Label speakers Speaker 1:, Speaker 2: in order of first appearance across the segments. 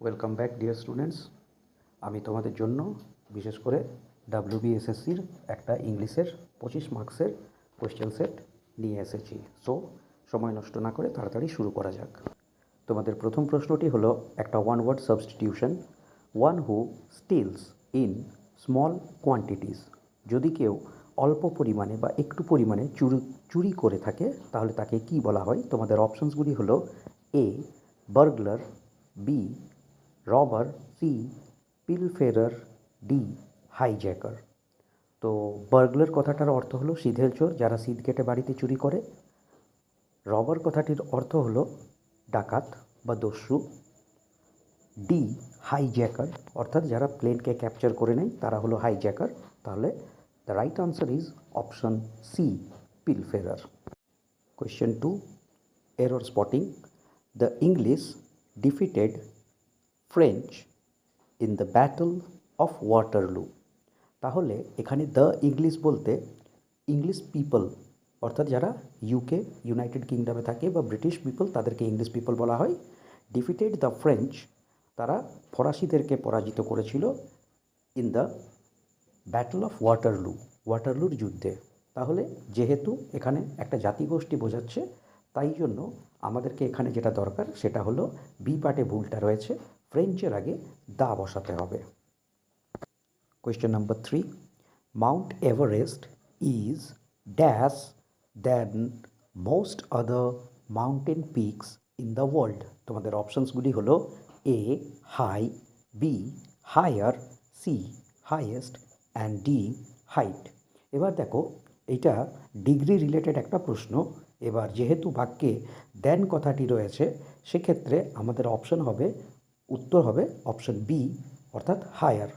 Speaker 1: Welcome back dear students. আমি তোমাদের জন্য বিশেষ করে ডাব্লিউবিএসএসসির একটা ইংলিশের 25 মার্কসের কোয়েশ্চেন সেট নিয়ে এসেছি। সো সময় নষ্ট না করে তাড়াতাড়ি শুরু করা যাক। তোমাদের প্রথম প্রশ্নটি হলো একটা one word substitution. One who steals in small quantities. যদি কেউ অল্প পরিমাণে বা একটু পরিমাণে চুরি করে থাকে তাহলে তাকে কি বলা হয়? তোমাদের অপশানসগুলি হলো A burglar, B robber, C pilferer, D hijacker. তো বার্গলার কথাটার অর্থ হলো সিধেল চোর, যারা সিধ কেটে বাড়িতে চুরি করে। রবার কথাটির অর্থ হলো ডাকাত বা দস্যু। ডি হাইজ্যাকার অর্থাৎ যারা প্লেনকে ক্যাপচার করে নেয় তারা হলো হাইজ্যাকার। তাহলে the right answer is option C, pilferer. Question 2, error spotting. The English defeated French in the battle of Waterloo. তাহলে এখানে দ্য ইংলিশ বলতে ইংলিশ পিপল অর্থাৎ যারা ইউকে ইউনাইটেড কিংডমে থাকে বা ব্রিটিশ পিপল তাদেরকে ইংলিশ পিপল বলা হয়। ডিফিটেড দ্য ফ্রেঞ্চ, তারা ফরাসিদেরকে পরাজিত করেছিল in the battle of Waterloo, ওয়াটারলুর যুদ্ধে। তাহলে যেহেতু এখানে একটা জাতিগোষ্ঠী বোঝাচ্ছে তাই জন্য আমাদেরকে এখানে যেটা দরকার সেটা হলো বি পার্টে ভুলটা রয়েছে, ফ্রেঞ্চের আগে দা বসাতে হবে। Question number 3, Mount Everest is dash than most other mountain peaks in the world. তোমাদের অপশানসগুলি হলো A high, B higher, C highest and D height. এবার দেখো এইটা ডিগ্রি রিলেটেড একটা প্রশ্ন। এবার যেহেতু বাক্যে দেন কথাটি রয়েছে সেক্ষেত্রে আমাদের অপশন হবে, উত্তর হবে অপশন বি অর্থাৎ higher.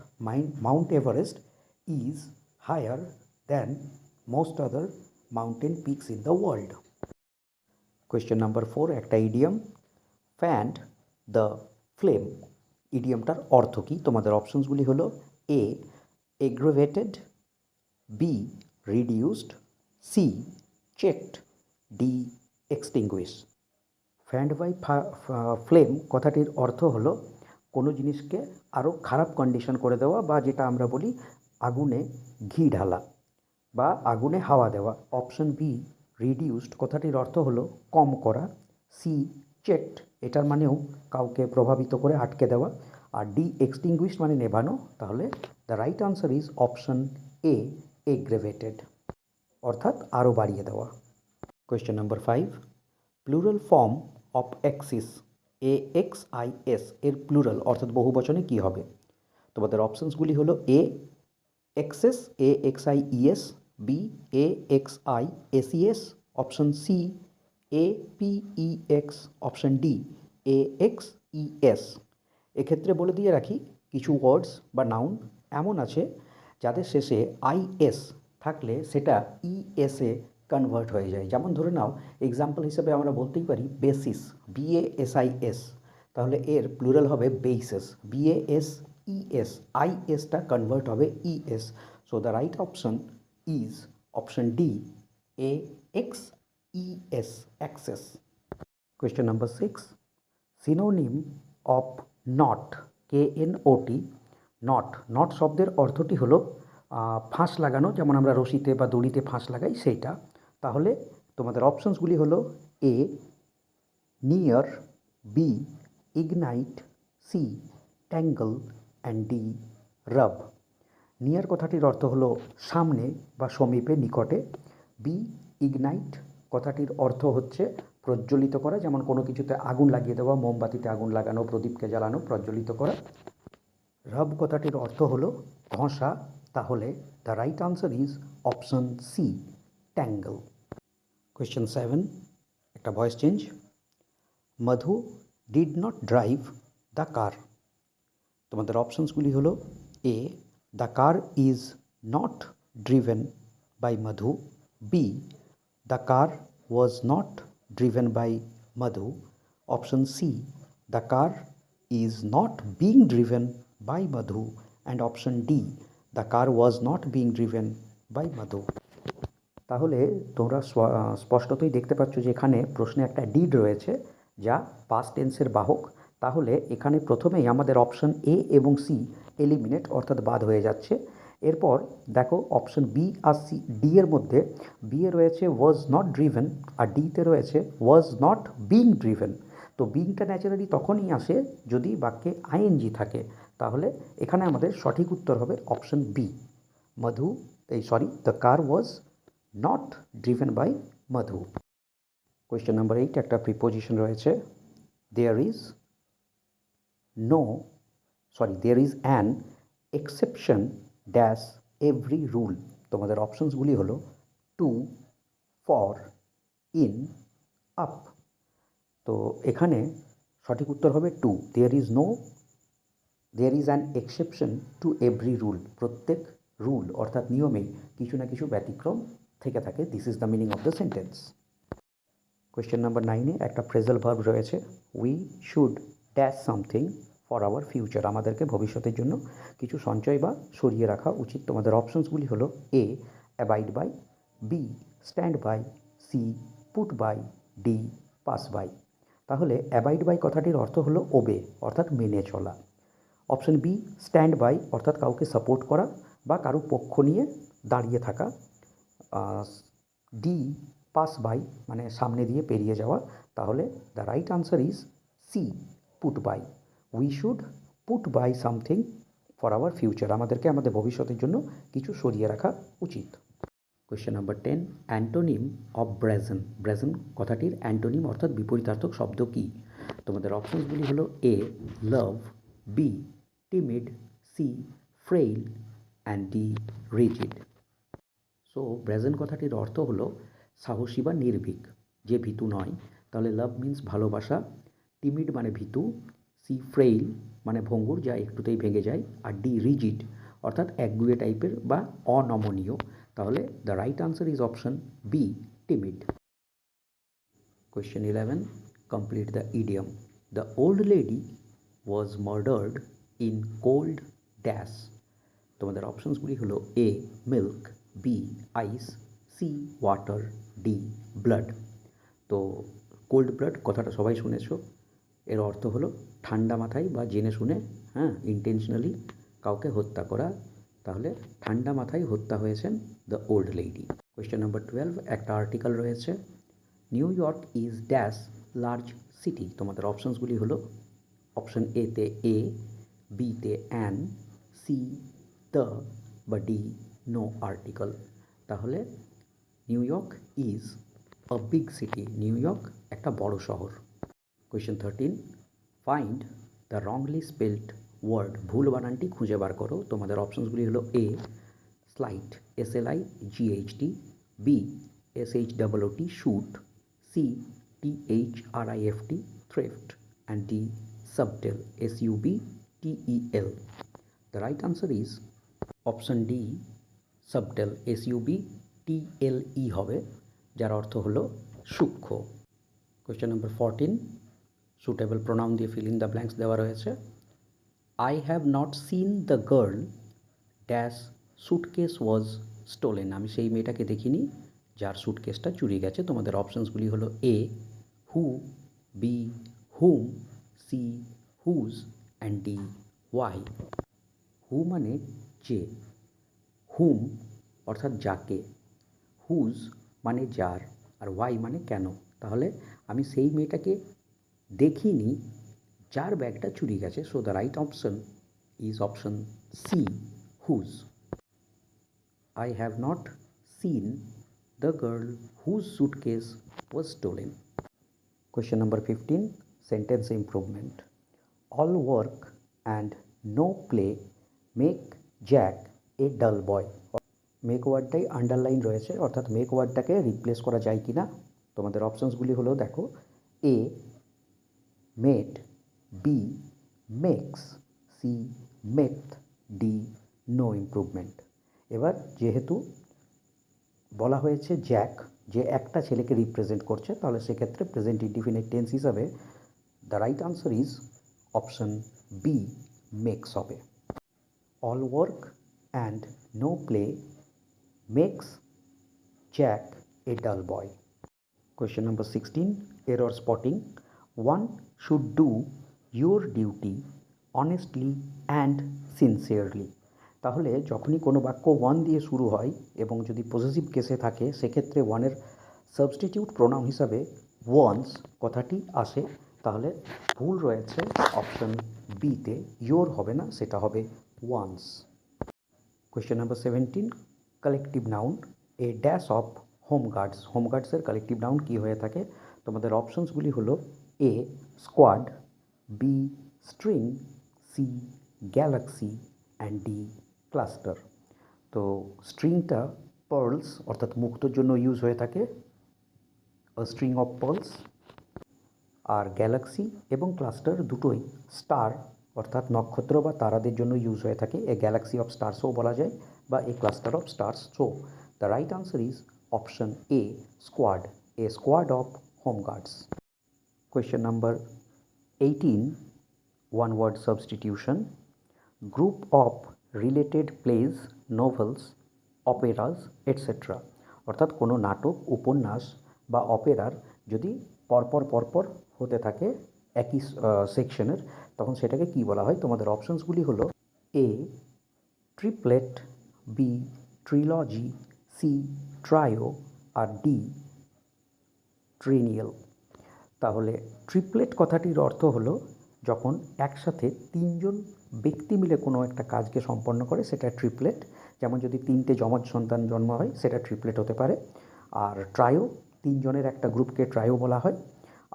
Speaker 1: Mount Everest is higher than most other mountain peaks in the world. Question number 4, একটা ইডিয়ম, ফ্যান্ড দ্য ফ্লেম। ইডিয়মটার অর্থ কী? তোমাদের অপশনসগুলি হলো A aggravated, B reduced, C checked, D extinguish. Fanned by flame কথাটির অর্থ হলো কোনো জিনিসকে আরও খারাপ কন্ডিশন করে দেওয়া, বা যেটা আমরা বলি আগুনে ঘি ঢালা বা আগুনে হাওয়া দেওয়া। অপশন বি রিডিউসড কথাটির অর্থ হলো কম করা। সি চেকড, এটার মানেও কাউকে প্রভাবিত করে আটকে দেওয়া। আর ডি এক্সটিংগুইশ মানে নেভানো। তাহলে the right answer is option A aggravated অর্থাৎ আরও বাড়িয়ে দেওয়া। Question number 5, plural form of axis, AXIS এর প্লুরাল অর্থাৎ বহু বচনে কী হবে? তোমাদের অপশানসগুলি হলো A axes, AXIES, B AXISES, option C APEX, option D AXES। এক্ষেত্রে বলে দিয়ে রাখি কিছু ওয়ার্ডস বা নাউন এমন আছে যাদের শেষে IS থাকলে সেটা ESে কনভার্ট হয়ে যায়। যেমন ধরে নাও এক্সাম্পল হিসেবে আমরা বলতেই পারি বেসিস, BASIS, তাহলে এর প্লুরাল হবে বেসিস, BASES, ISটা কনভার্ট হবে ES। So the right option is option D AXES, access. Question number 6, synonym of not, KNOT, not. Not শব্দের অর্থটি হলো ফাঁস লাগানো, যেমন আমরা রশিতে বা দড়িতে ফাঁস লাগাই সেইটা। তাহলে তোমাদের অপশানসগুলি হলো A near, B ignite, C tangle and D rub. Near কথাটির অর্থ হলো সামনে বা সমীপে, নিকটে। বি ইগনাইট কথাটির অর্থ হচ্ছে প্রজ্বলিত করা, যেমন কোনো কিছুতে আগুন লাগিয়ে দেওয়া, মোমবাতিতে আগুন লাগানো, প্রদীপকে জ্বালানো, প্রজ্বলিত করা। রাব কথাটির অর্থ হলো ঘষা। তাহলে the right answer is option C tangle. Question 7, একটা voice change. Madhu did not drive the car. তোমাদের অপশানসগুলি হলো A the car is not driven by Madhu, B the car was not driven by Madhu, option C the car is not being driven by Madhu, and option D the car was not being driven by Madhu. তাহলে তোমরা স্পষ্টতই দেখতে পাচ্ছ যে এখানে প্রশ্নে একটা did রয়েছে যা পাস্ট টেন্সের বাহক। তাহলে এখানে প্রথমেই আমাদের অপশন এ এবং সি এলিমিনেট অর্থাৎ বাদ হয়ে যাচ্ছে। এরপর দেখো অপশন বি আর সি, ডি এর মধ্যে বি এ রয়েছে ওয়াজ নট ড্রিভেন আর ডিতে রয়েছে ওয়াজ নট বিং ড্রিভেন। তো বিংটা ন্যাচারালি তখনই আসে যদি বাক্যে আইএনজি থাকে। তাহলে এখানে আমাদের সঠিক উত্তর হবে option B, Madhu the car was not driven by Madhu. Question number 8 একটা প্রিপোজিশন রয়েছে, there is there is an exception dash every rule। তোমাদের অপশনসগুলি হলো টু, ফর, ইন, আপ। তো এখানে সঠিক উত্তর হবে to, there is an exception to every rule. প্রত্যেক রুল অর্থাৎ নিয়মেই কিছু না কিছু ব্যতিক্রম থেকে থাকে। This is the meaning of the sentence. Question number 9-এ একটা ফ্রেজাল ভার্ব রয়েছে, we should dash something for our future. আমাদেরকে ভবিষ্যতের জন্য কিছু সঞ্চয় বা সরিয়ে রাখা উচিত। তোমাদের অপশনসগুলি হলো A, abide by, B, stand by, C, put by, D, pass by. তাহলে অ্যাবাইড বাই কথাটির অর্থ হলো ওবে অর্থাৎ মেনে চলা। অপশন বি, স্ট্যান্ড বাই অর্থাৎ কাউকে সাপোর্ট করা বা কারো পক্ষ নিয়ে দাঁড়িয়ে থাকা। ডি, পাস বাই মানে সামনে দিয়ে পেরিয়ে যাওয়া। তাহলে the right answer is C, put by. We should put by something for our future. আমাদেরকে আমাদের ভবিষ্যতের জন্য কিছু সরিয়ে রাখা উচিত। Question number 10, antonym of brazen. Brazen কথাটির অ্যান্টোনিম অর্থাৎ বিপরীতার্থক শব্দ কী? তোমাদের অপশনসগুলি হলো A, love, B, timid, C, frail and D, rigid. So brazen কথাটির অর্থ হলো সাহসী বা নির্ভীক, যে ভীতু নয়। তাহলে লাভ মিন্স ভালোবাসা, টিমিড মানে ভীতু, সি ফ্রেইল মানে ভঙ্গুর যা একটুতেই ভেঙে যায়, আর ডি রিজিড অর্থাৎ একগুয়ে টাইপের বা অনমনীয়। তাহলে the right answer is option B, timid. Question 11, complete the idiom. The old lady was murdered in cold dash. তোমাদের অপশনসগুলি হলো A, milk, B, ice, C, water, D, blood. তো কোল্ড ব্লাড কথাটা সবাই শুনেছ, এর অর্থ হলো ঠান্ডা মাথায় বা জেনে শুনে, ইন্টেনশনালি কাউকে হত্যা করা। তাহলে ঠান্ডা মাথায় হত্যা হয়েছেন the old lady. Question number 12, একটা আর্টিকেল রয়েছে, New York is dash large city. তোমাদের অপশনসগুলি হলো অপশন এতে এ, বিতে অ্যান, সি দ্য বা ডি নো আর্টিকেল। তাহলে New York is a big city. New York একটা বড় শহর। Question 13, find the wrongly spelled word. ভুল বানানটি খুঁজে বার করো। তোমাদের অপশনসগুলি হলো A, slight, SLIGHT, B, SHOOT, shoot, C, THRIFT, thrift and D, subtle, SUBTEL। The right answer is option D, subtle, SUBTLE হবে, যার অর্থ হলো সূক্ষ্ম। কোয়েশ্চেন নাম্বার 14, সুটেবল প্রোনাউন দিয়ে ফিল ইন দ্য ব্ল্যাঙ্কস দেওয়া রয়েছে। I have not seen the girl dash suitcase was stolen. আমি সেই মেয়েটাকে দেখিনি যার সুটকেসটা চুরি গেছে। তোমাদের অপশনসগুলি হলো A, who, B, whom, C, whose and D, why. Who মানে যে, হুম অর্থাৎ যাকে, হুজ মানে যার, আর ওয়াই মানে কেন। তাহলে আমি সেই মেয়েটাকে দেখিনি যার ব্যাগটা চুরি গেছে। So the right option is option C, whose. I have not seen the girl whose suitcase was stolen. Question number 15, sentence improvement. All work and no play make Jack a dull boy. Make ওয়ার্ডটাই underline রয়েছে, অর্থাৎ make ওয়ার্ডটাকে replace করা যায় কি না। তোমাদের অপশনসগুলি হলো দেখো, A made, B makes, C meth, D no improvement. এবার যেহেতু বলা হয়েছে জ্যাক যে একটা ছেলেকে রিপ্রেজেন্ট করছে, তাহলে সেক্ষেত্রে প্রেজেন্ট ইনডিফিনিট টেন্স হিসাবে the right answer is option B, makes হবে। All work and no play makes Jack a dull boy. Question number 16, error spotting. One should do your duty honestly and sincerely. তাহলে যখনই কোনো বাক্য one দিয়ে শুরু হয় এবং যদি পজেসিভ কেসে থাকে সেক্ষেত্রে ওয়ানের সাবস্টিটিউট প্রোনাউন হিসাবে ওয়ান্স কথাটি আসে। তাহলে ভুল রয়েছে অপশন বিতে, ইয়োর হবে না, সেটা হবে once. Question number 17, collective noun a dash of home guards. হোমগার্ডসের কালেকটিভ নাউন কী হয়ে থাকে? তোমাদের অপশনসগুলি হলো A squad, B string, C galaxy and D cluster. তো স্ট্রিংটা পার্লস অর্থাৎ মুক্তোর জন্য ইউজ হয়ে থাকে, স্ট্রিং অফ পার্লস। আর গ্যালাক্সি এবং ক্লাস্টার দুটোই স্টার অর্থাৎ নক্ষত্র বা তারাদের জন্য ইউজ হয়ে থাকে। এ গ্যালাক্সি অফ স্টারসও বলা যায় বা a cluster of stars. So the right answer is option A squad, a squad of home guards. Question number 18, one word substitution. Group of related plays, novels, operas, etc. অর্থাৎ কোনো নাটক, উপন্যাস বা অপেরার যদি পরপর হতে থাকে একই সেকশনের, তখন সেটাকে কি বলা হয়? তোমাদের অপশনসগুলি হলো A triplet, B trilogy, C trio আর ডি ট্রিনিয়াল। তাহলে ট্রিপলেট কথাটির অর্থ হলো যখন একসাথে তিনজন ব্যক্তি মিলে কোনো একটা কাজকে সম্পন্ন করে সেটা ট্রিপলেট। যেমন যদি তিনটে যমজ সন্তান জন্ম হয় সেটা ট্রিপলেট হতে পারে। আর ট্রায়ো, তিনজনের একটা গ্রুপকে ট্রায়ো বলা হয়।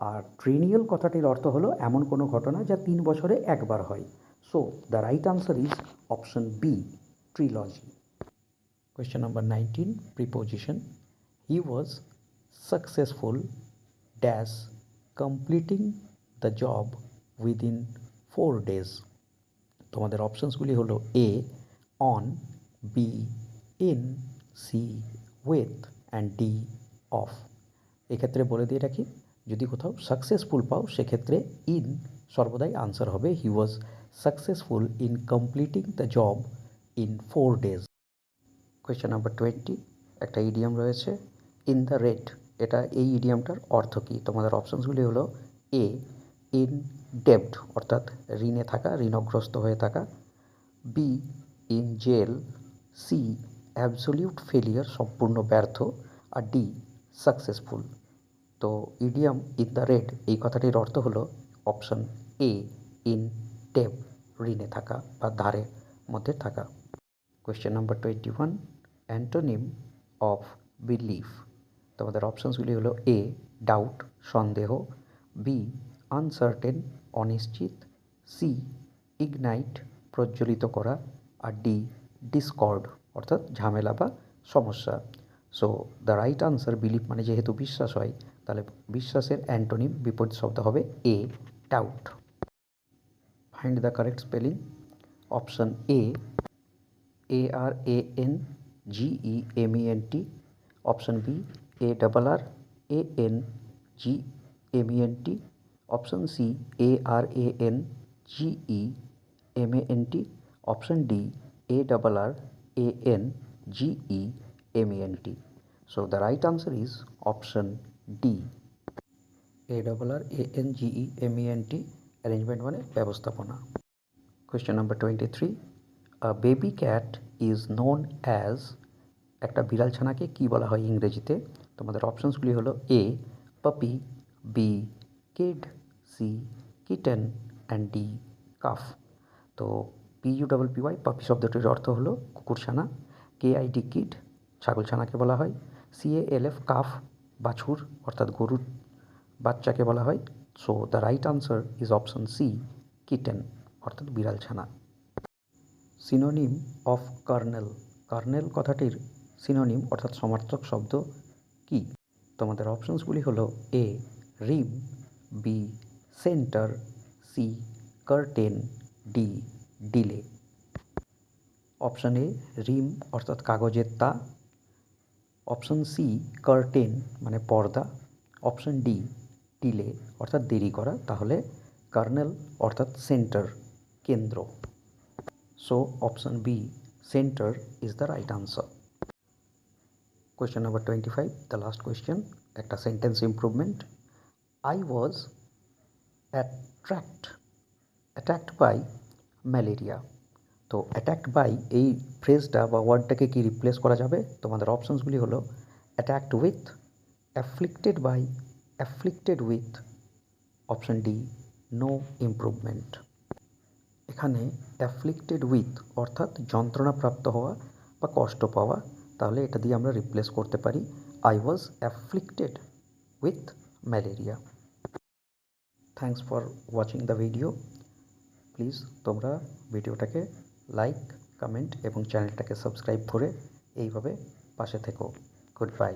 Speaker 1: আর ট্রিনিয়াল কথাটির অর্থ হলো এমন কোনো ঘটনা যা 3 বছরে একবার হয়। So the right answer is option B trilogy. Question number 19, preposition. He was successful dash completing the job within 4 days. তোমাদের অপশনসগুলি হলো A on, B in, C with and D of. এক্ষেত্রে বলে দিয়ে রাখি, যদি কোথাও সাকসেসফুল পাও সেক্ষেত্রে ইন সর্বদাই আনসার হবে। He was successful in completing the job in 4 days। Question number 20, একটা ইডিয়াম রয়েছে ইন দ্য রেড। এই ইডিয়ামটার অর্থ কী? তোমাদের অপশনসগুলি হলো এ ইন ডেব্ট অর্থাৎ ঋণে থাকা, ঋণগ্রস্ত হয়ে থাকা, B in jail, C absolute failure সম্পূর্ণ ব্যর্থ, আর ডি সাকসেসফুল। তো ইডিয়াম ইন দ্য রেড এই কথাটির অর্থ হলো অপশন এ ইন ডেব, ঋণে থাকা বা ধারের মধ্যে থাকা। Question number 21, antonym of belief. তোমাদের অপশনসগুলি হলো এ ডাউট সন্দেহ, বি আনসার্টেন অনিশ্চিত, সি ইগনাইট প্রজ্বলিত করা, আর ডি ডিসকর্ড অর্থাৎ ঝামেলা বা সমস্যা। So the right answer, belief মানে যেহেতু বিশ্বাস হয় তাহলে বিশ্বাসের অ্যান্টোনিম বিপরীত শব্দ হবে A doubt. Find the correct spelling. Option A ARANGEMENT, option B ARRANGEMENT, option C ARANGEMANT, option D ARRANGEMENT। So the right answer is option D, ARRANGEMENT, arrangement মানে ব্যবস্থাপনা। Question number 23, a baby cat is known as। একটা বিড়াল ছানাকে কী বলা হয় ইংরেজিতে? তোমাদের অপশনসগুলি হলো A puppy, B kid, C kitten and D calf. তো PUPPY পাপি শব্দটির অর্থ হলো কুকুরছানা, KID কিড ছাগলছানাকে বলা হয়, CALF কাফ বাছুর অর্থাৎ গরুর বাচ্চাকে বলা হয়। So the right answer is option C kitten অর্থাৎ বিড়ালছানা। Synonym of kernel. কার্নেল কথাটির সিনোনিম অর্থাৎ সমার্থক শব্দ কি? তোমাদের অপশনসগুলি হলো A ream, B centre, C curtain, D delay. Option A ream অর্থাৎ কাগজের তা, অপশন সি কার্টেন মানে পর্দা, অপশন ডি ডিলে অর্থাৎ দেরি করা। তাহলে কার্নেল অর্থাৎ সেন্টার কেন্দ্র। So option B centre is the right answer. Question number 25, the last question, একটা sentence improvement. I was attract attacked by malaria. তো অ্যাটাকড বাই এই ফ্রেজটা বা ওয়ার্ডটাকে কি রিপ্লেস করা যাবে? তোমাদের অপশানসগুলি হলো attacked with, afflicted by, afflicted with, option D no improvement. এখানে অ্যাফ্লিক্টেড উইথ অর্থাৎ যন্ত্রণাপ্রাপ্ত হওয়া বা কষ্ট পাওয়া, তাহলে এটা দিয়ে আমরা রিপ্লেস করতে পারি I was afflicted with malaria. Thanks for watching the video. Please তোমরা ভিডিওটাকে লাইক, কমেন্ট এবং চ্যানেলটাকে সাবস্ক্রাইব করে এইভাবে পাশে থেকো। Good bye.